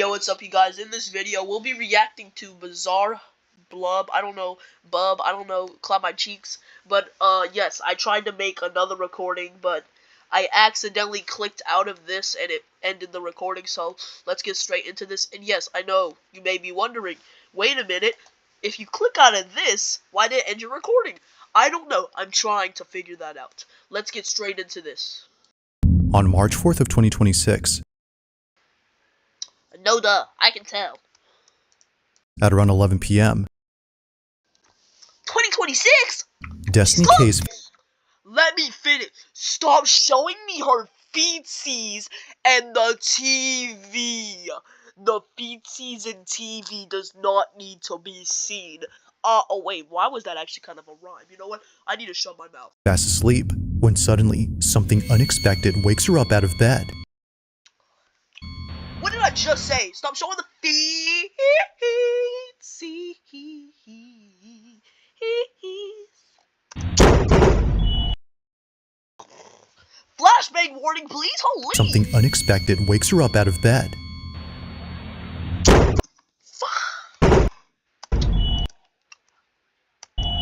Yo, what's up, you guys? In this video, we'll be reacting to Bizarre Blub. I don't know, Bub. I don't know, clap my cheeks. But, yes, I tried to make another recording, but I accidentally clicked out of this and it ended the recording. So, let's get straight into this. And yes, I know, you may be wondering, wait a minute, if you click out of this, why did it end your recording? I don't know. I'm trying to figure that out. Let's get straight into this. On March 4th of 2026, No duh, I can tell. at around 11 p.m., 2026? Destiny K's Let me finish. Stop showing me her feetsies and the TV. The feetsies and TV does not need to be seen. Oh wait, why was that actually kind of a rhyme? You know what? I need to shut my mouth. fast asleep when suddenly something unexpected wakes her up out of bed. What did I just say? Stop showing the feetsies. Flashbang warning, please. Holy. Something unexpected wakes her up out of bed.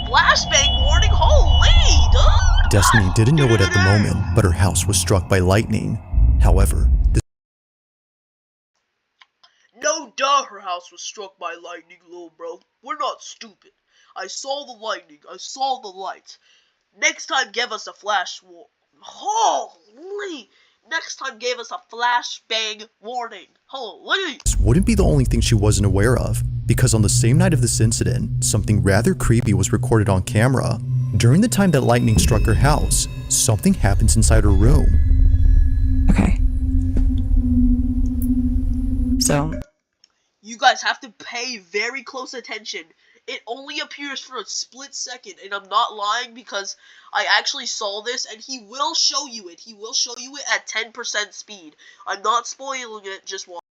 Flashbang warning, holy, dude. Destiny didn't know it at the moment, but her house was struck by lightning. However, No duh, her house was struck by lightning, little bro. We're not stupid. I saw the lightning. I saw the light. Next time, give us a flash Holy! Next time, gave us a flashbang warning. Holy! this wouldn't be the only thing she wasn't aware of, because on the same night of this incident, something rather creepy was recorded on camera. During the time that lightning struck her house, something happens inside her room. Okay. So, You guys have to pay very close attention. It only appears for a split second, and I'm not lying because I actually saw this, and he will show you it. He will show you it at 10% speed. I'm not spoiling it, just watch.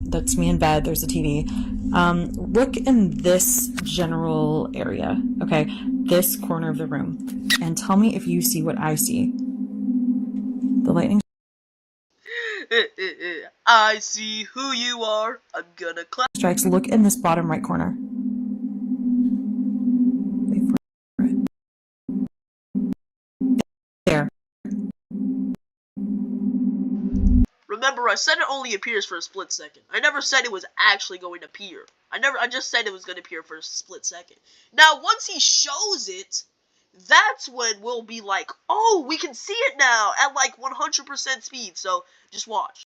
that's me in bed, there's a TV. Look in this general area, okay? This corner of the room. And tell me if you see what I see. The lightning I see who you are. I'm gonna clap. strikes. Look in this bottom right corner. Wait for it. There. Remember, I said it only appears for a split second. I never said it was actually going to appear. I just said it was going to appear for a split second. Now, once he shows it, that's when we'll be like, oh, we can see it now at like 100% speed. So, just watch.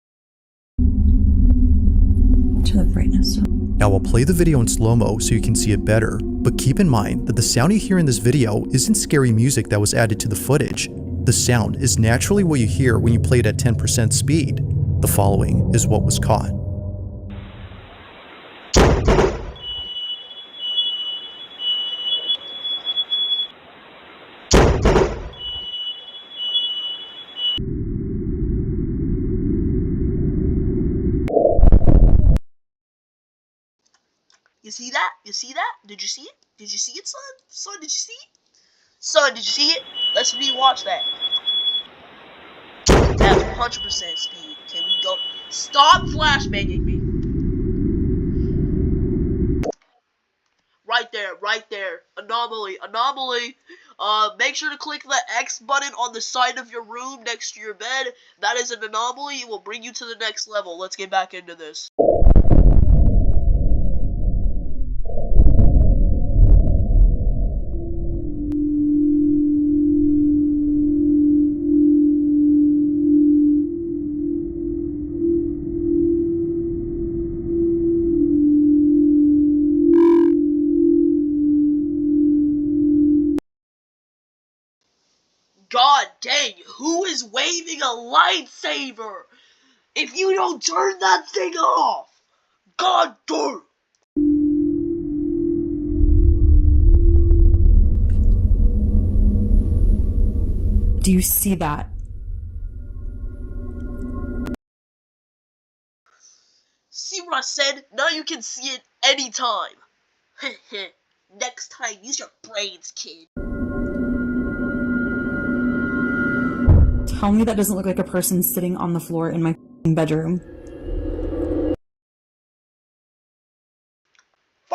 To the brightness. Now I'll play the video in slow-mo so you can see it better, but keep in mind that the sound you hear in this video isn't scary music that was added to the footage. The sound is naturally what you hear when you play it at 10% speed. The following is what was caught. You see that? You see that? Did you see it? Did you see it, son? Son, did you see it? Son, did you see it? Let's rewatch that. That's 100% speed. Can we go? Stop flashbanging me. Right there, right there. Anomaly, anomaly. Make sure to click the X button on the side of your room next to your bed. That is an anomaly. It will bring you to the next level. Let's get back into this. God dang, who is waving a lightsaber? If you don't turn that thing off, God darn. Do you see that? See what I said? Now you can see it anytime. Next time, use your brains, kid. Tell me that doesn't look like a person sitting on the floor in my bedroom.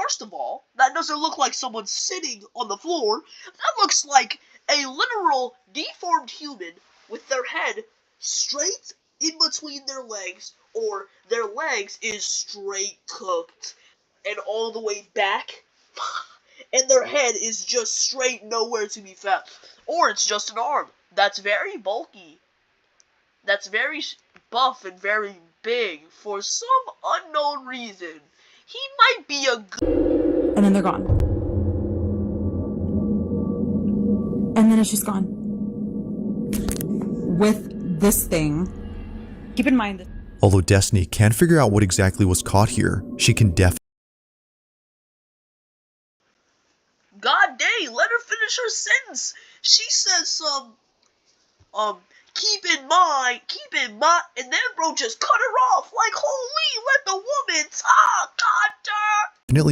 First of all, that doesn't look like someone sitting on the floor. That looks like a literal deformed human with their head straight in between their legs, or their legs is straight cooked and all the way back, and their head is just straight nowhere to be found. Or it's just an arm. That's very bulky. That's very buff and very big for some unknown reason. He might be a good... And then they're gone. And then it's just gone. With this thing, keep in mind that... Although Destiny can't figure out what exactly was caught here, she can definitely... God dang, let her finish her sentence. She says keep in mind, and then bro just cut her off. Like, holy, let the woman talk, God.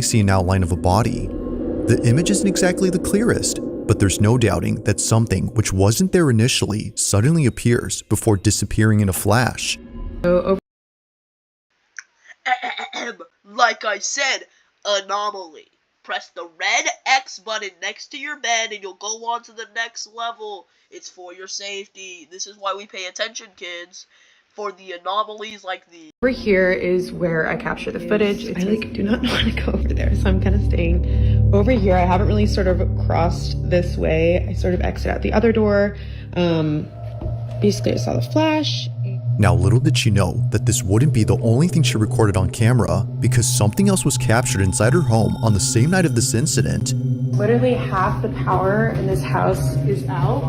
See an outline of a body. The image isn't exactly the clearest, but there's no doubting that something which wasn't there initially suddenly appears before disappearing in a flash. Like I said, anomaly. Press the red X button next to your bed and you'll go on to the next level. It's for your safety. This is why we pay attention, kids. For the anomalies like these. Over here is where I capture the footage. I do not want to go over there, so I'm kind of staying over here. I haven't really sort of crossed this way. I sort of exit out the other door. Basically, I saw the flash. Now, little did she know that this wouldn't be the only thing she recorded on camera, because something else was captured inside her home on the same night of this incident. Literally half the power in this house is out.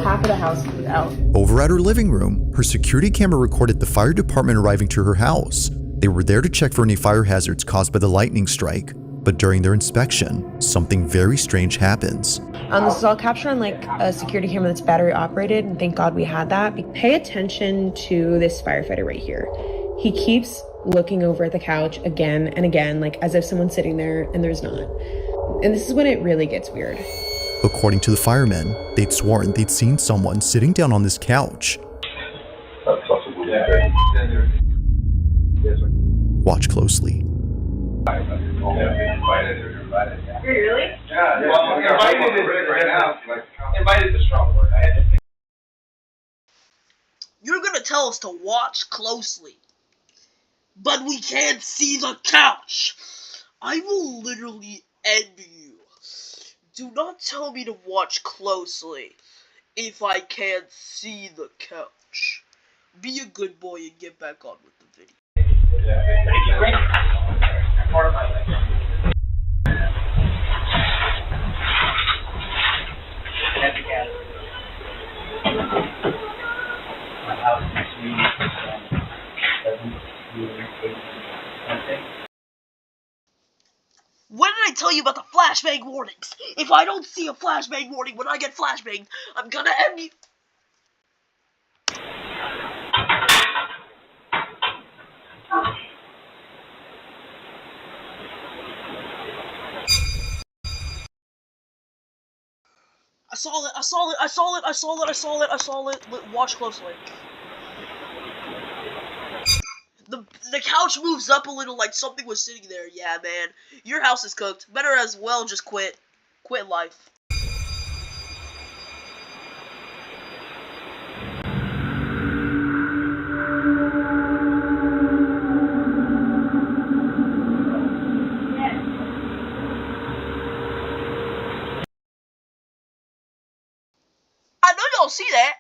Half of the house is out. Over at her living room, her security camera recorded the fire department arriving to her house. They were there to check for any fire hazards caused by the lightning strike. But during their inspection, something very strange happens. This is all captured on like a security camera that's battery operated, and thank God we had that. Pay attention to this firefighter right here. He keeps looking over at the couch again and again, like as if someone's sitting there and there's not. And this is when it really gets weird. According to the firemen, they'd sworn they'd seen someone sitting down on this couch. Watch closely. Really? Yeah. Well, invited is right now. Invited is a strong word. I had to think. You're gonna tell us to watch closely, but we can't see the couch. I will literally end you. Do not tell me to watch closely if I can't see the couch. Be a good boy and get back on with the video. When did I tell you about the flashbang warnings? If I don't see a flashbang warning when I get flashbanged, I'm gonna end you. I saw it. Watch closely. The couch moves up a little like something was sitting there. Yeah, man. Your house is cooked. Better as well just quit. Quit life. I know y'all see that.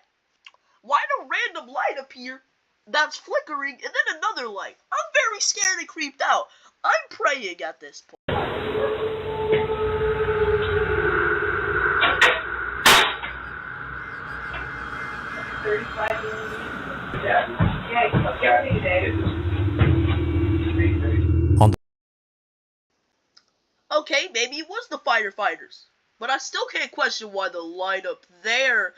Why did a random light appear that's flickering and then another light? I'm very scared and creeped out. I'm praying at this point. Okay, maybe it was the firefighters. But I still can't question why the light up there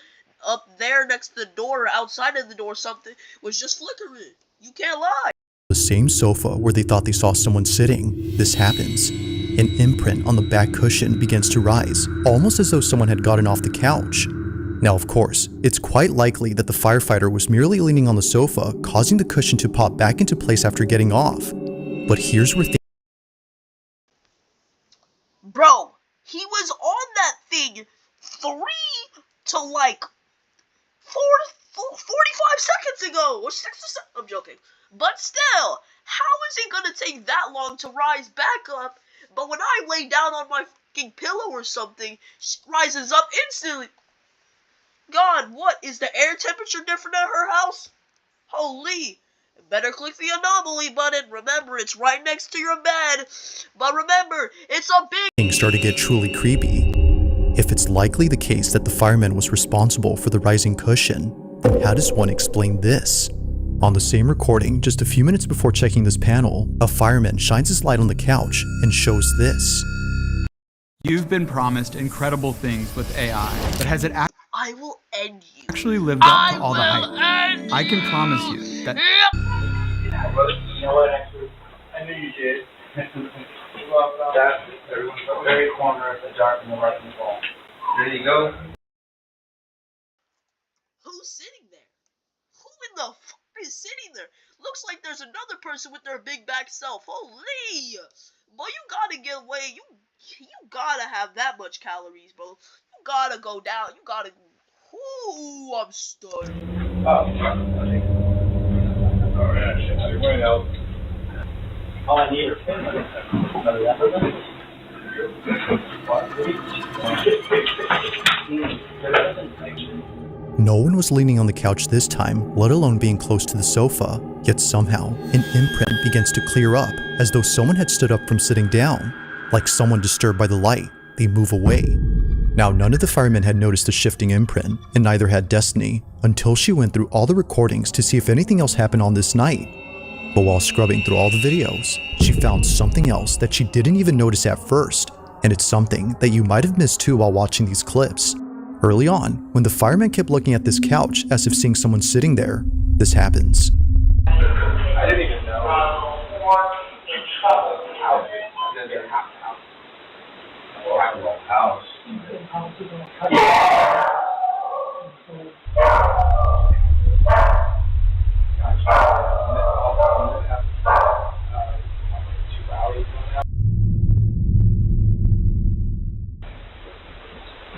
next to the door, or outside of the door, something was just flickering. You can't lie. The same sofa where they thought they saw someone sitting, this happens. An imprint on the back cushion begins to rise, almost as though someone had gotten off the couch. Now, of course, it's quite likely that the firefighter was merely leaning on the sofa, causing the cushion to pop back into place after getting off. But here's where Bro, he was on that thing 3 to like 45 seconds ago, or 60 seconds. I'm joking. But still, how is it gonna take that long to rise back up? But when I lay down on my fucking pillow or something, she rises up instantly. God, what? Is the air temperature different at her house? Holy. Better click the anomaly button. Remember, it's right next to your bed. But remember, it's a big... Things start to get truly creepy. If it's likely the case that the fireman was responsible for the rising cushion, then how does one explain this? On the same recording, just a few minutes before checking this panel, a fireman shines his light on the couch and shows this. You've been promised incredible things with AI, but has it I will end you. actually lived up to all the hype? I can promise you that... You know what, actually, I knew you did. That's the very corner of the dark and the right and the wall. There you go. Who's sitting there? Who in the fuck is sitting there? Looks like there's another person with their big back self. Holy! Boy, you gotta get away. You gotta have that much calories, bro. You gotta go down. You gotta... Ooh, I'm stunned. Oh, okay. Alright, I'm going to help. All I need are No one was leaning on the couch this time, let alone being close to the sofa, yet somehow, an imprint begins to clear up, as though someone had stood up from sitting down. Like someone disturbed by the light, they move away. Now, none of the firemen had noticed the shifting imprint, and neither had Destiny, until she went through all the recordings to see if anything else happened on this night. But while scrubbing through all the videos, she found something else that she didn't even notice at first, and it's something that you might have missed too while watching these clips. Early on, when the fireman kept looking at this couch as if seeing someone sitting there, this happens. I didn't even know. House.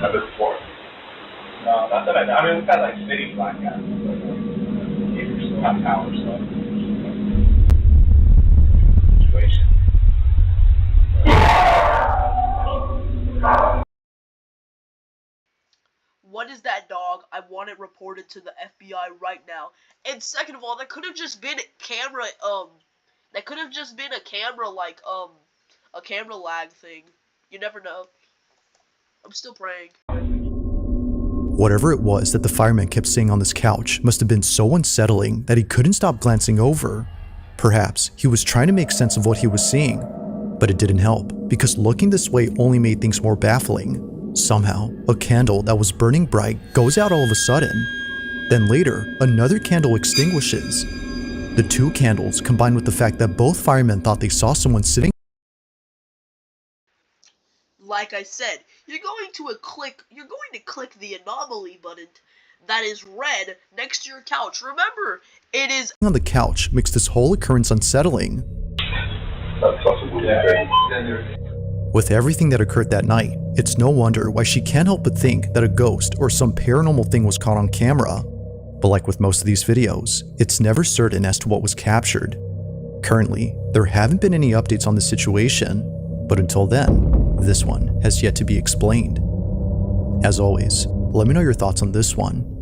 Number 4. No, not that I mean, we've got like city black guys. Neighbors have power, so. Situation. What is that dog? I want it reported to the FBI right now. And second of all, that could have just been a camera, that could have just been a camera, like, a camera lag thing. You never know. I'm still praying. Whatever it was that the fireman kept seeing on this couch must have been so unsettling that he couldn't stop glancing over. Perhaps he was trying to make sense of what he was seeing, but it didn't help, because looking this way only made things more baffling. Somehow, a candle that was burning bright goes out all of a sudden. Then later, another candle extinguishes. The two candles, combined with the fact that both firemen thought they saw someone sitting. Like I said, you're going to click the anomaly button that is red next to your couch. Remember, it is on the couch makes this whole occurrence unsettling. With everything that occurred that night, it's no wonder why she can't help but think that a ghost or some paranormal thing was caught on camera. But like with most of these videos, it's never certain as to what was captured. Currently, there haven't been any updates on the situation, but until then, this one has yet to be explained. As always, let me know your thoughts on this one.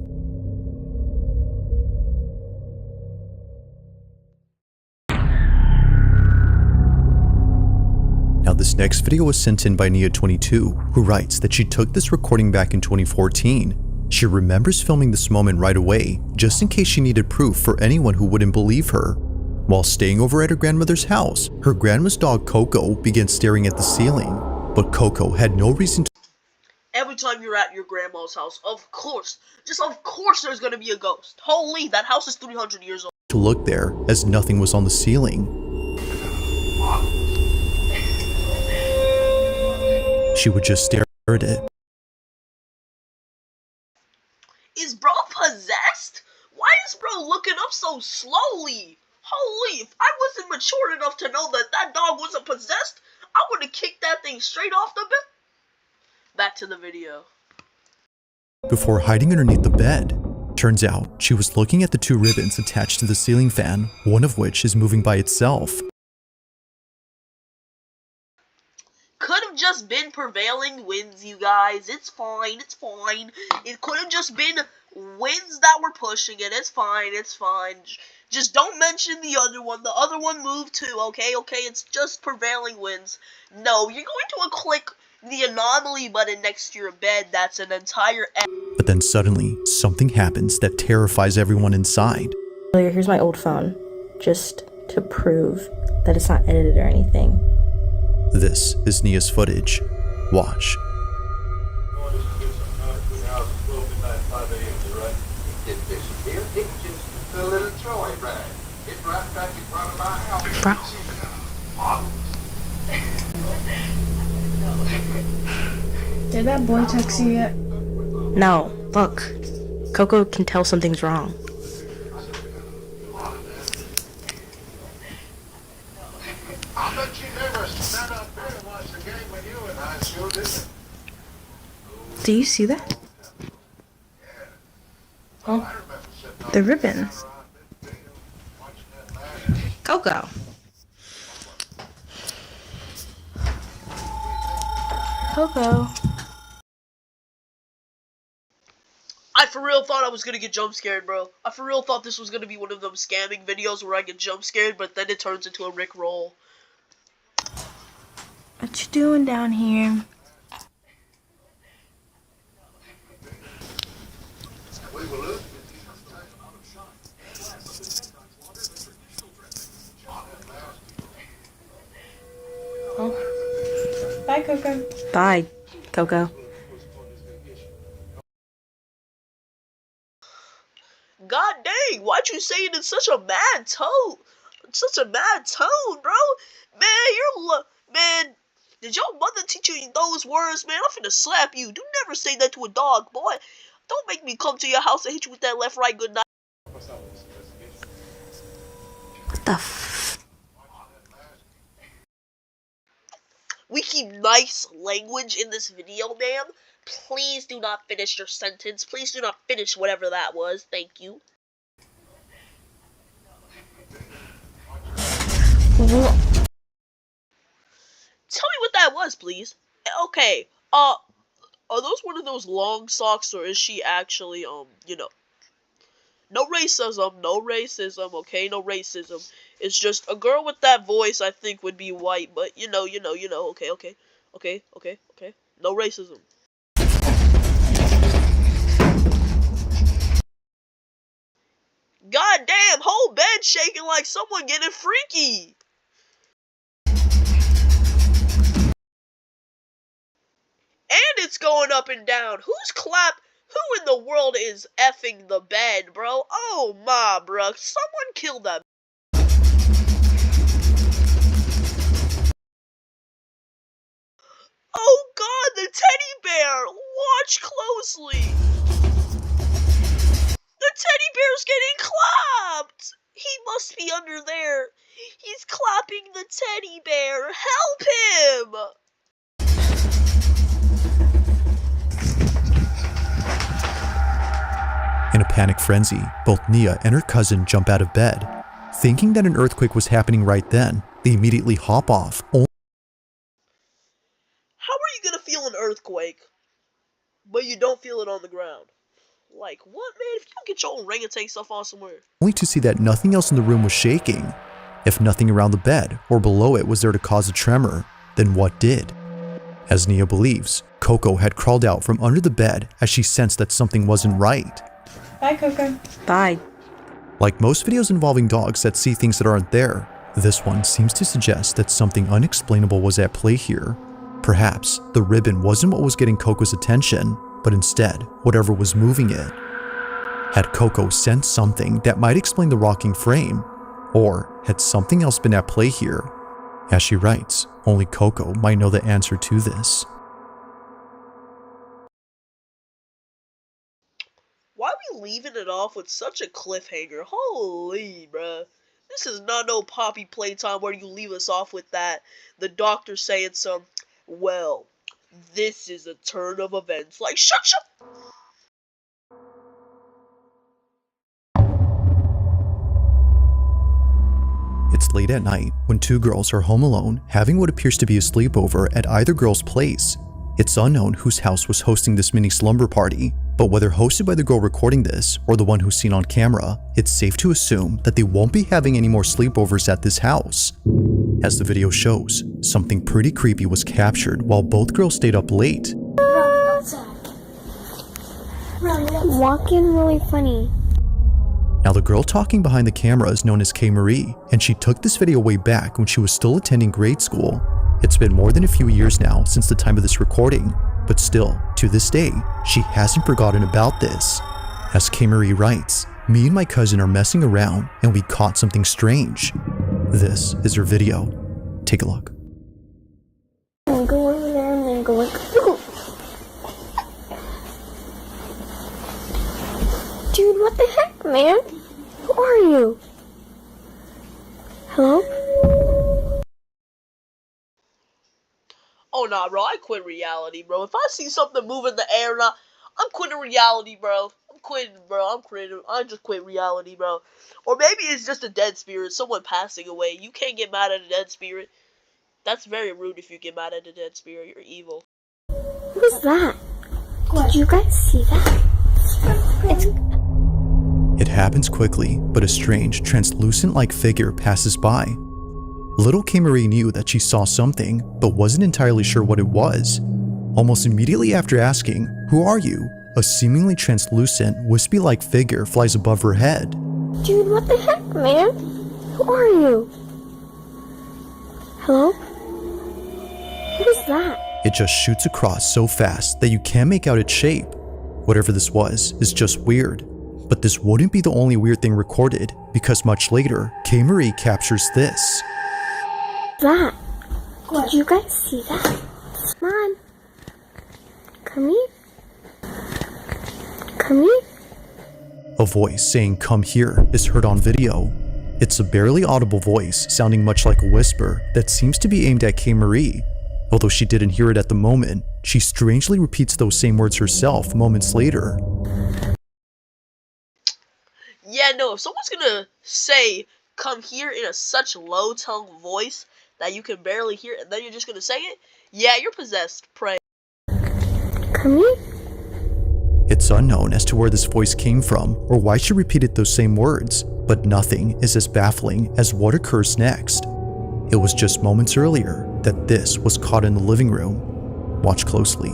Now, this next video was sent in by Nia22, who writes that she took this recording back in 2014. She remembers filming this moment right away, just in case she needed proof for anyone who wouldn't believe her. While staying over at her grandmother's house, her grandma's dog Coco began staring at the ceiling, but Coco had no reason to. Every time you're at your grandma's house, of course there's gonna be a ghost. Holy, that house is 300 years old. To look there, as nothing was on the ceiling. She would just stare at it. Is bro possessed? Why is bro looking up so slowly? Holy, if I wasn't mature enough to know that that dog wasn't possessed, I would have kicked that thing straight off the bed. Back to the video. Before hiding underneath the bed. Turns out, she was looking at the two ribbons attached to the ceiling fan, one of which is moving by itself. Could have just been prevailing winds, you guys. It's fine, it's fine. It could have just been winds that were pushing it. It's fine, it's fine. Just don't mention the other one. The other one moved too, okay? Okay, it's just prevailing winds. No, you're going to click the anomaly button next to your bed. That's an entire... But then suddenly, something happens that terrifies everyone inside. Here's my old phone, just to prove that it's not edited or anything. This is Nia's footage. Watch. Bro. Did that boy text you yet? No, look. Coco can tell something's wrong. I bet you never sat up there and watched the game with you in high school, did you? Do you see that? Oh, the ribbon. Coco. Coco. I for real thought I was gonna get jump scared, bro. I for real thought this was gonna be one of them scamming videos where I get jump scared, but then it turns into a Rick roll. What you doing down here? Oh. Bye, Coco. Bye, Coco. God dang, why'd you say it in such a mad tone? Such a mad tone, bro. Man, man, did your mother teach you those words, man? I'm finna slap you. Do never say that to a dog, boy. Don't make me come to your house and hit you with that left, right, good night. What the f... We keep nice language in this video, ma'am. Please do not finish your sentence. Please do not finish whatever that was. Thank you. What? Tell me what that was, please. Okay, are those one of those long socks, or is she actually, you know, no racism, okay, no racism. It's just a girl with that voice I think would be white, but you know, okay, no racism. God damn, whole bed shaking like someone getting freaky. And it's going up and down. Who in the world is effing the bed, bro? Oh my, bro. Someone kill that. Oh god, the teddy bear. Watch closely. The teddy bear's getting clapped. He must be under there. He's clapping the teddy bear. Help him. In a panic frenzy, both Nia and her cousin jump out of bed. Thinking that an earthquake was happening right then, they immediately hop off. How are you gonna feel an earthquake, but you don't feel it on the ground? Like, what, man? If you don't get your orangutan stuff on somewhere. Only to see that nothing else in the room was shaking. If nothing around the bed or below it was there to cause a tremor, then what did? As Nia believes, Coco had crawled out from under the bed as she sensed that something wasn't right. Bye, Coco. Bye. Like most videos involving dogs that see things that aren't there, this one seems to suggest that something unexplainable was at play here. Perhaps the ribbon wasn't what was getting Coco's attention, but instead, whatever was moving it. Had Coco sensed something that might explain the rocking frame? Or had something else been at play here? As she writes, only Coco might know the answer to this. Why are we leaving it off with such a cliffhanger? Holy, bruh. This is not no Poppy playtime where you leave us off with that. The doctor saying some, well, this is a turn of events. Like, shut. It's late at night when two girls are home alone having what appears to be a sleepover at either girl's place. It's unknown whose house was hosting this mini slumber party, but whether hosted by the girl recording this or the one who's seen on camera, it's safe to assume that they won't be having any more sleepovers at this house. As the video shows, something pretty creepy was captured while both girls stayed up late. Walking really funny. Now the girl talking behind the camera is known as K. Marie, and she took this video way back when she was still attending grade school. It's been more than a few years now since the time of this recording, but still, to this day, she hasn't forgotten about this. As K. Marie writes, me and my cousin are messing around and we caught something strange. This is her video. Take a look. And go over there and then go like, dude, what the heck, man? Who are you? Hello? Oh nah, bro, I quit reality, bro. If I see something move in the air, nah, I'm quitting reality, bro. I just quit reality, bro. Or maybe it's just a dead spirit, someone passing away. You can't get mad at a dead spirit. That's very rude if you get mad at a dead spirit. You're evil. What was that? Did you guys see that? It happens quickly, but a strange, translucent-like figure passes by. Little K. Marie knew that she saw something, but wasn't entirely sure what it was. Almost immediately after asking, "Who are you?" a seemingly translucent, wispy-like figure flies above her head. Dude, what the heck, man? Who are you? Hello? What is that? It just shoots across so fast that you can't make out its shape. Whatever this was is just weird. But this wouldn't be the only weird thing recorded, because much later, K. Marie captures this. That? Did you guys see that? Come on. Come here. Come here. A voice saying "come here" is heard on video. It's a barely audible voice sounding much like a whisper that seems to be aimed at K. Marie. Although she didn't hear it at the moment, she strangely repeats those same words herself moments later. Yeah, no, if someone's gonna say "come here" in a such low-tone voice that you can barely hear it, and then you're just gonna say it, yeah, you're possessed. Pray. Come here. It's unknown as to where this voice came from or why she repeated those same words, but nothing is as baffling as what occurs next. It was just moments earlier that this was caught in the living room. Watch closely.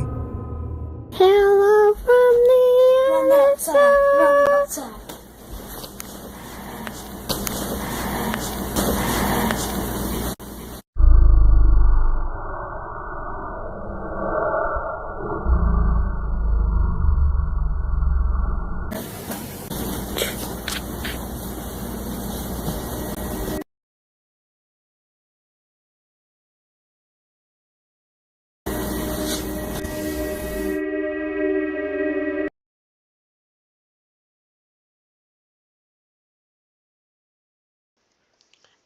Hello from the other side.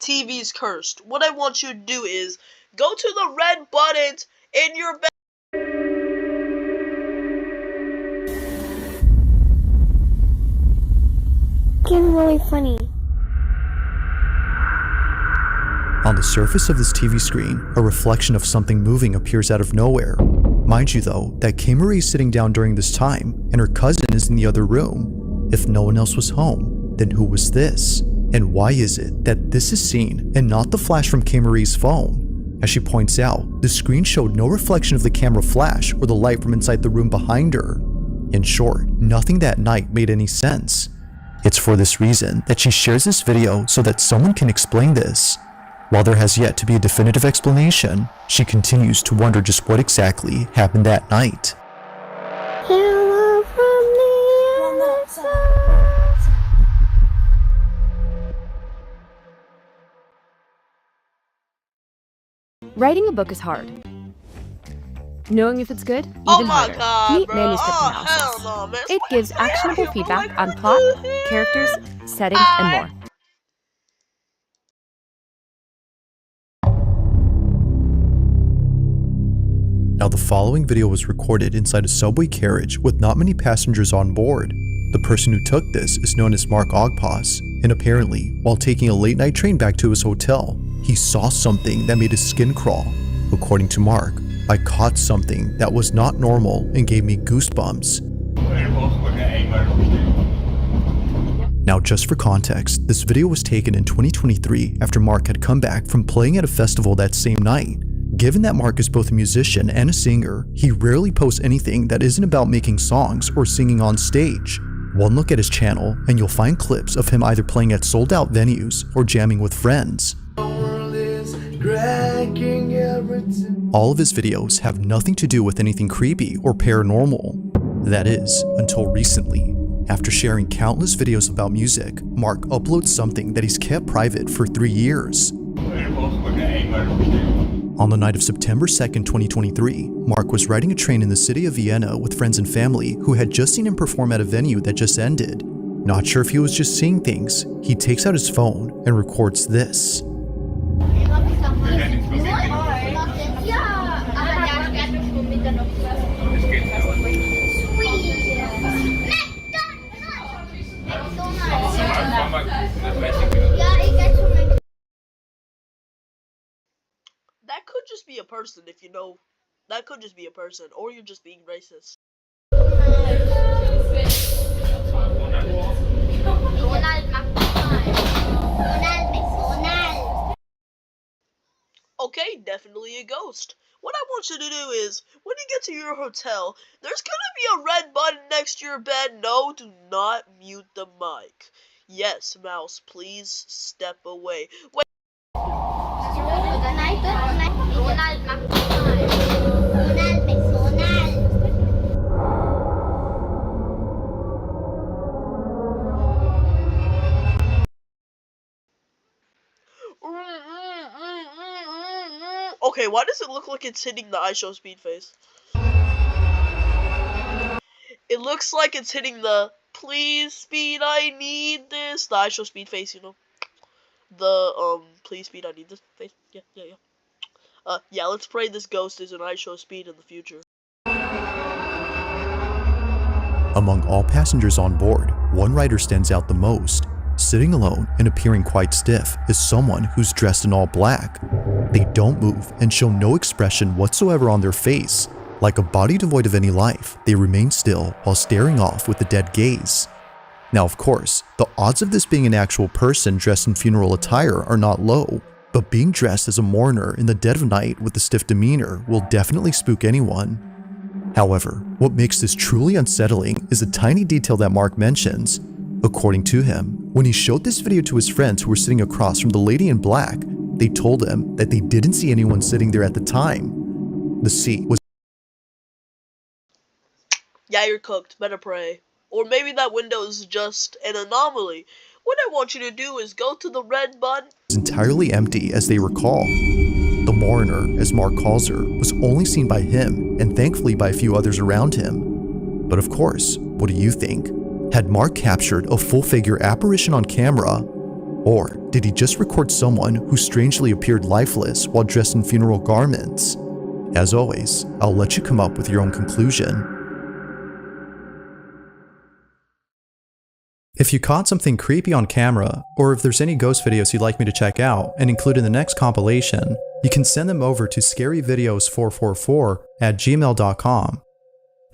TV's cursed. What I want you to do is go to the red buttons in your bed. Getting really funny. On the surface of this TV screen, a reflection of something moving appears out of nowhere. Mind you though, that K. Marie is sitting down during this time, and her cousin is in the other room. If no one else was home, then who was this? And why is it that this is seen and not the flash from K. Marie's phone? As she points out, the screen showed no reflection of the camera flash or the light from inside the room behind her. In short, nothing that night made any sense. It's for this reason that she shares this video so that someone can explain this. While there has yet to be a definitive explanation, she continues to wonder just what exactly happened that night. Hello from the other side. Writing a book is hard. Knowing if it's good, even Oh my harder. god, Meet bro. manuscript Oh, analysis. hell no, man. It gives actionable feedback on plot, characters, setting, and more. Now, the following video was recorded inside a subway carriage with not many passengers on board. The person who took this is known as Mark Ogpas, and apparently, while taking a late night train back to his hotel, he saw something that made his skin crawl. According to Mark, I caught something that was not normal and gave me goosebumps. Now, just for context, this video was taken in 2023 after Mark had come back from playing at a festival that same night. Given that Mark is both a musician and a singer, he rarely posts anything that isn't about making songs or singing on stage. One look at his channel and you'll find clips of him either playing at sold-out venues or jamming with friends. All of his videos have nothing to do with anything creepy or paranormal. That is, until recently. After sharing countless videos about music, Mark uploads something that he's kept private for 3 years. On the night of September 2nd, 2023, Mark was riding a train in the city of Vienna with friends and family who had just seen him perform at a venue that just ended. Not sure if he was just seeing things, he takes out his phone and records this. That could just be a person, if you know. That could just be a person, or you're just being racist. Okay, definitely a ghost. What I want you to do is, when you get to your hotel, there's gonna be a red button next to your bed. No, do not mute the mic. Yes, mouse, please step away. Wait. Okay, why does it look like it's hitting the iShowSpeed face? It looks like it's hitting the please speed, I need this. The iShowSpeed face, you know. The please speed, I need this face. Yeah. Yeah, let's pray this ghost is an iShowSpeed in the future. Among all passengers on board, one rider stands out the most. Sitting alone and appearing quite stiff is someone who's dressed in all black. They don't move and show no expression whatsoever on their face. Like a body devoid of any life, they remain still while staring off with a dead gaze. Now, of course, the odds of this being an actual person dressed in funeral attire are not low, but being dressed as a mourner in the dead of night with a stiff demeanor will definitely spook anyone. However, what makes this truly unsettling is a tiny detail that Mark mentions. According to him, when he showed this video to his friends who were sitting across from the lady in black, they told him that they didn't see anyone sitting there at the time. The seat was... Yeah, you're cooked. Better pray. Or maybe that window is just an anomaly. What I want you to do is go to the red button. Entirely empty as they recall. The mourner, as Mark calls her, was only seen by him and thankfully by a few others around him. But of course, what do you think? Had Mark captured a full-figure apparition on camera? Or did he just record someone who strangely appeared lifeless while dressed in funeral garments? As always, I'll let you come up with your own conclusion. If you caught something creepy on camera, or if there's any ghost videos you'd like me to check out and include in the next compilation, you can send them over to scaryvideos444@gmail.com.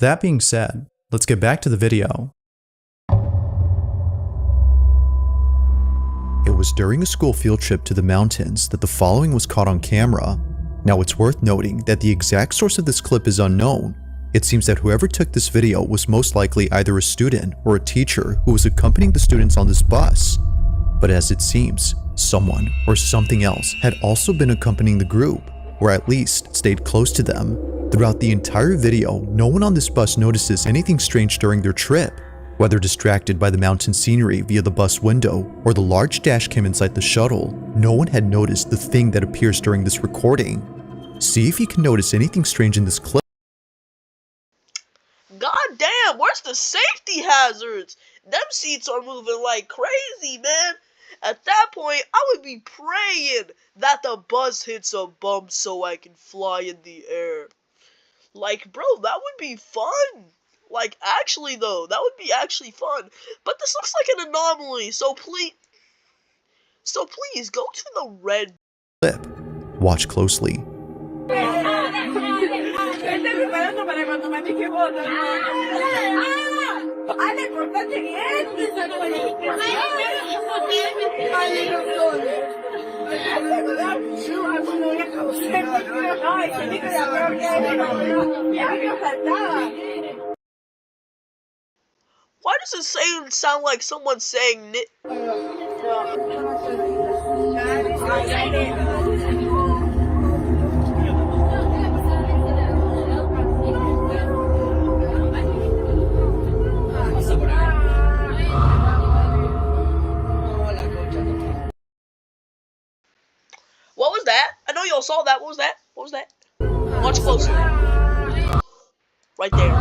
That being said, let's get back to the video. It was during a school field trip to the mountains that the following was caught on camera. Now, it's worth noting that the exact source of this clip is unknown. It seems that whoever took this video was most likely either a student or a teacher who was accompanying the students on this bus. But as it seems, someone or something else had also been accompanying the group, or at least stayed close to them. Throughout the entire video, no one on this bus notices anything strange during their trip. Whether distracted by the mountain scenery via the bus window or the large dash cam inside the shuttle, no one had noticed the thing that appears during this recording. See if you can notice anything strange in this clip. God damn, where's the safety hazards? Them seats are moving like crazy, man. At that point, I would be praying that the bus hits a bump so I can fly in the air. Like, bro, that would be fun. Like, actually, though, that would be actually fun. But this looks like an anomaly, so please go to the red clip. Watch closely. Why does it sound like someone saying nit? What was that? I know y'all saw that. What was that? What was that? Watch closely. Right there.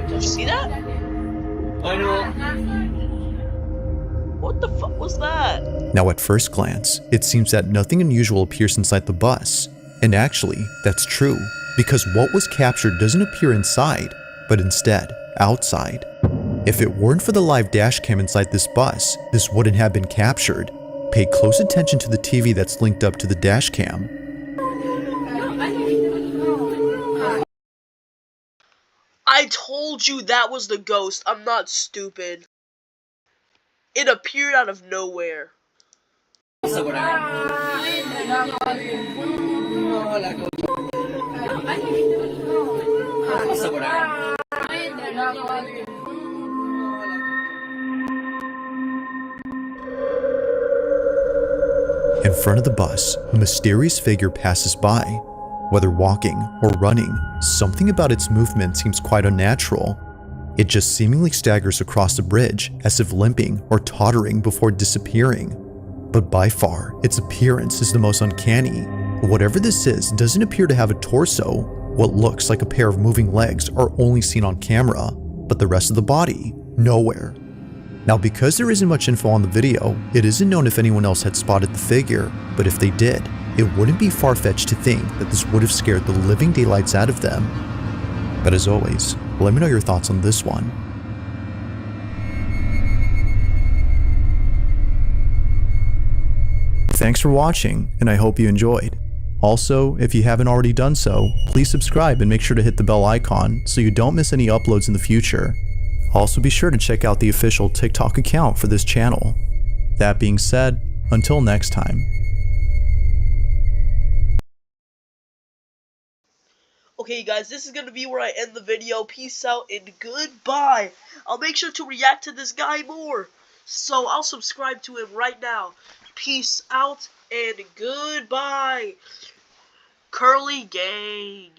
Did you see that? What the fuck was that? Now at first glance, it seems that nothing unusual appears inside the bus. And actually, that's true, because what was captured doesn't appear inside, but instead, outside. If it weren't for the live dash cam inside this bus, this wouldn't have been captured. Pay close attention to the TV that's linked up to the dash cam. I told you that was the ghost. I'm not stupid. It appeared out of nowhere. In front of the bus, a mysterious figure passes by. Whether walking or running, something about its movement seems quite unnatural. It just seemingly staggers across the bridge as if limping or tottering before disappearing. But by far, its appearance is the most uncanny. Whatever this is doesn't appear to have a torso. What looks like a pair of moving legs are only seen on camera, but the rest of the body, nowhere. Now, because there isn't much info on the video, it isn't known if anyone else had spotted the figure, but if they did, it wouldn't be far-fetched to think that this would have scared the living daylights out of them. But as always, let me know your thoughts on this one. Thanks for watching, and I hope you enjoyed. Also, if you haven't already done so, please subscribe and make sure to hit the bell icon so you don't miss any uploads in the future. Also be sure to check out the official TikTok account for this channel. That being said, until next time. Okay guys, this is gonna be where I end the video. Peace out and goodbye. I'll make sure to react to this guy more. So I'll subscribe to him right now. Peace out and goodbye. Curly Gang.